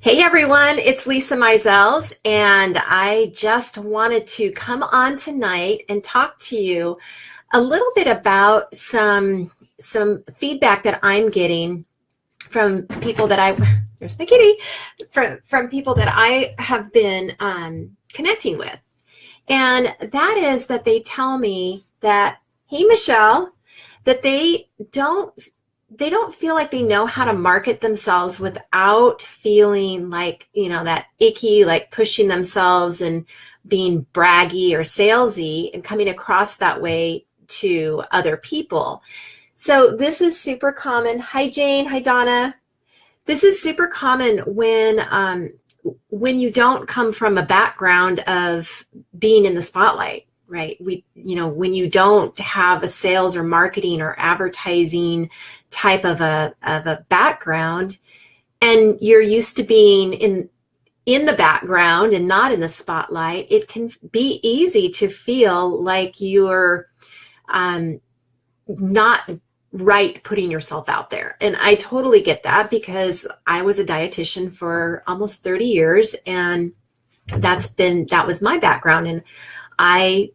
Hey everyone, it's Lisa Mizels, and I just wanted to come on tonight and talk to you a little bit about some feedback that I'm getting from people that there's my kitty, from people that I have been connecting with. And that is that they tell me that, hey Michelle, that they don't feel like they know how to market themselves without feeling like, that icky, like pushing themselves and being braggy or salesy and coming across that way to other people. So this is super common. Hi, Jane. Hi, Donna. This is super common when you don't come from a background of being in the spotlight, right? When you don't have a sales or marketing or advertising type of a background, and you're used to being in the background and not in the spotlight, it can be easy to feel like you're not right putting yourself out there. And I totally get that, because I was a dietitian for almost 30 years, and that was my background. And I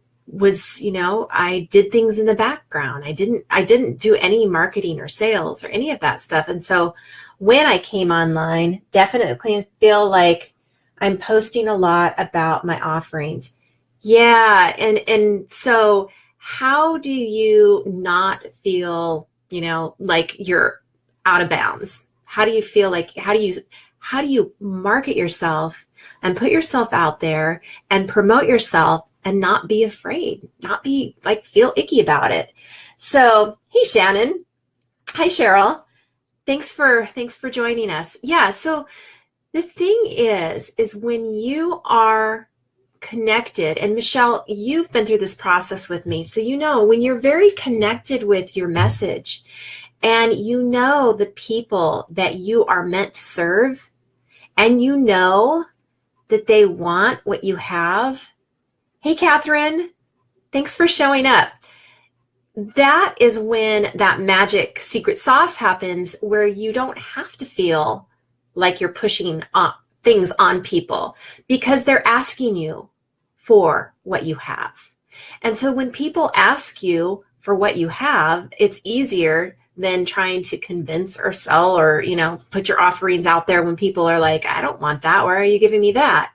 did things in the background. I didn't do any marketing or sales or any of that stuff. And so when I came online, definitely feel like I'm posting a lot about my offerings. Yeah. And so how do you not feel, like you're out of bounds? How do you feel like, how do you market yourself and put yourself out there and promote yourself and not be afraid, not be like, feel icky about it? So, hey, Shannon. Hi, Cheryl. Thanks for joining us. Yeah. So the thing is when you are connected, and Michelle, you've been through this process with me. So, when you're very connected with your message and the people that you are meant to serve, and that they want what you have. Hey, Catherine, thanks for showing up. That is when that magic secret sauce happens, where you don't have to feel like you're pushing things on people, because they're asking you for what you have. And so when people ask you for what you have, it's easier than trying to convince or sell or, put your offerings out there when people are like, I don't want that. Why are you giving me that?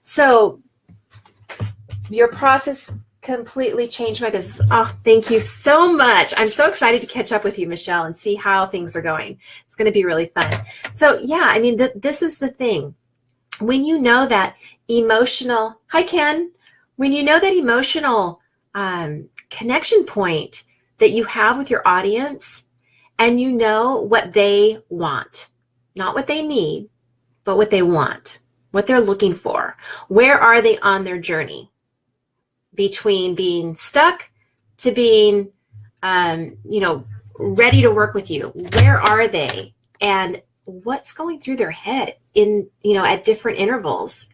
So your process completely changed my business. Oh, thank you so much. I'm so excited to catch up with you, Michelle, and see how things are going. It's going to be really fun. So yeah, this is the thing. When you know that emotional, hi Ken, when you know that emotional connection point that you have with your audience, and you know what they want, not what they need, but what they want, what they're looking for. Where are they on their journey between being stuck to being, ready to work with you? Where are they? And what's going through their head at different intervals,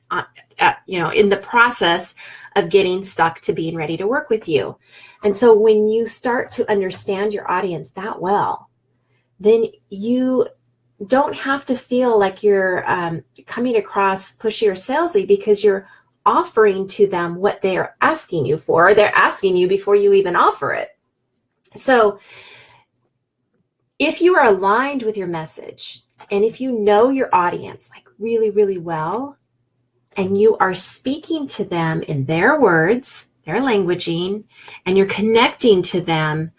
in the process of getting stuck to being ready to work with you. And so when you start to understand your audience that well, then you don't have to feel like you're coming across pushy or salesy, because you're offering to them what they're asking you for. They're asking you before you even offer it. So if you are aligned with your message, and if you know your audience like really, really well, and you are speaking to them in their words, their languaging, and you're connecting to them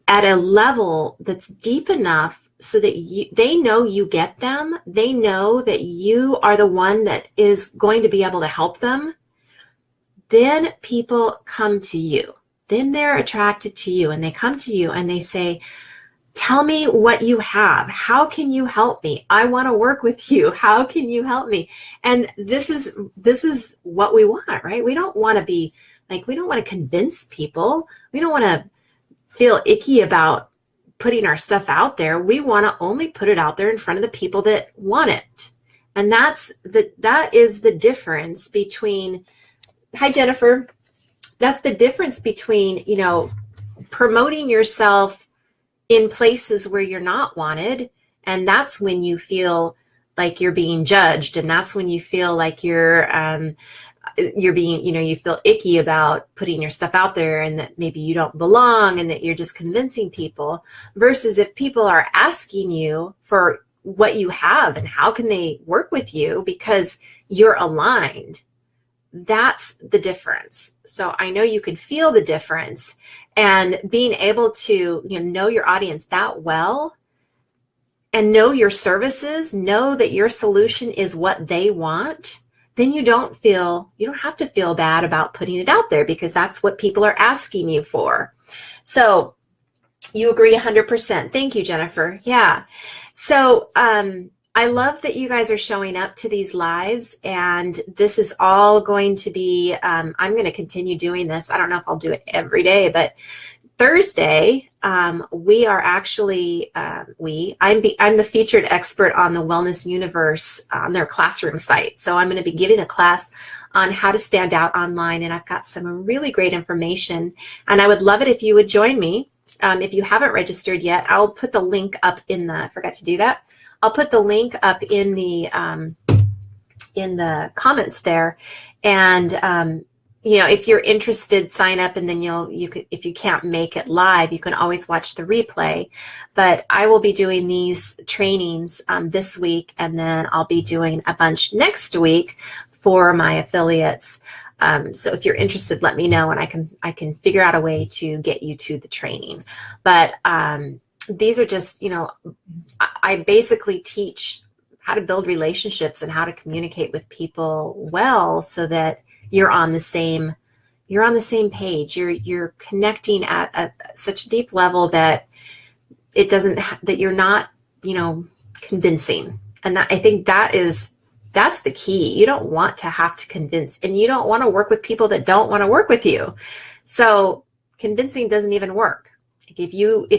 at a level that's deep enough so that they know you get them, they know that you are the one that is going to be able to help them, then people come to you. Then they're attracted to you, and they come to you and they say, tell me what you have. How can you help me? I want to work with you. How can you help me? And this is what we want, right? We don't want to convince people. We don't want to feel icky about putting our stuff out there. We want to only put it out there in front of the people that want it. And that is the difference between, hi Jennifer, that's the difference between, promoting yourself in places where you're not wanted. And that's when you feel like you're being judged. And that's when you feel like you're being, you feel icky about putting your stuff out there and that maybe you don't belong and that you're just convincing people, versus if people are asking you for what you have and how can they work with you because you're aligned. That's the difference. So I know you can feel the difference, and being able to know your audience that well and know your services, know that your solution is what they want, then you don't have to feel bad about putting it out there because that's what people are asking you for. So you agree 100%. Thank you, Jennifer. Yeah. So I love that you guys are showing up to these lives, and this is all going to be, I'm going to continue doing this. I don't know if I'll do it every day, but Thursday, we are actually, I'm the featured expert on the Wellness Universe on their classroom site. So I'm going to be giving a class on how to stand out online, and I've got some really great information, and I would love it if you would join me. If you haven't registered yet, I'll put the link up I forgot to do that. I'll put the link up in the comments there, and if you're interested, sign up, and then if you can't make it live, you can always watch the replay. But I will be doing these trainings this week, and then I'll be doing a bunch next week for my affiliates. So if you're interested, let me know, and I can figure out a way to get you to the training. But these are just, I basically teach how to build relationships and how to communicate with people well, so that you're on the same page. You're connecting at such a deep level that that you're not, convincing. And I think that's the key. You don't want to have to convince, and you don't want to work with people that don't want to work with you. So convincing doesn't even work. If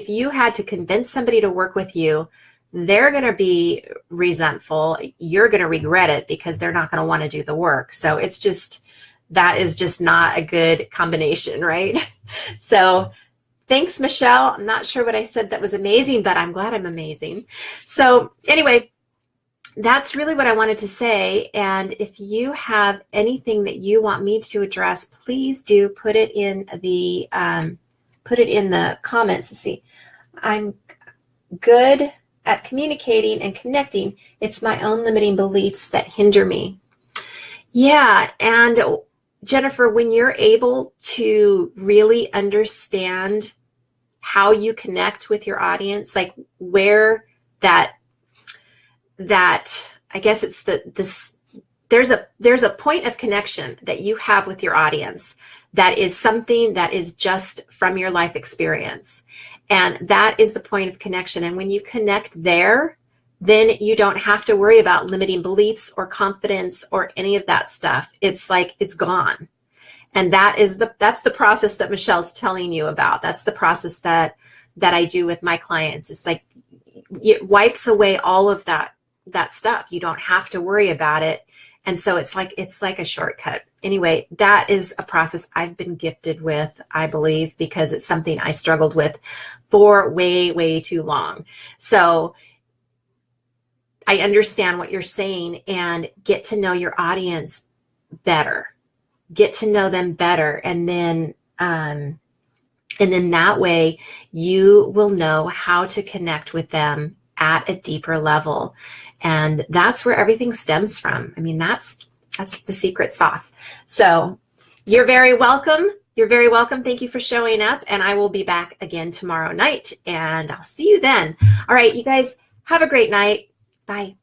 you had to convince somebody to work with you, they're going to be resentful. You're going to regret it because they're not going to want to do the work. So that is just not a good combination, right? So thanks, Michelle. I'm not sure what I said that was amazing, but I'm glad I'm amazing. So anyway, that's really what I wanted to say. And if you have anything that you want me to address, please do put it in the comments. Let's see. I'm good at communicating and connecting. It's my own limiting beliefs that hinder me. Yeah. And Jennifer, when you're able to really understand how you connect with your audience, like where that I guess it's there's a point of connection that you have with your audience that is something that is just from your life experience. And that is the point of connection. And when you connect there, then you don't have to worry about limiting beliefs or confidence or any of that stuff. It's like it's gone. And that's the process that Michelle's telling you about. That's the process that I do with my clients. It's like it wipes away all of that stuff. You don't have to worry about it. And so it's like a shortcut. Anyway, that is a process I've been gifted with, I believe, because it's something I struggled with for way, way too long. So I understand what you're saying, and get to know your audience better. Get to know them better. And then that way you will know how to connect with them at a deeper level. And that's where everything stems from. I mean, that's the secret sauce. So you're very welcome. You're very welcome. Thank you for showing up. And I will be back again tomorrow night, and I'll see you then. All right, you guys have a great night. Bye.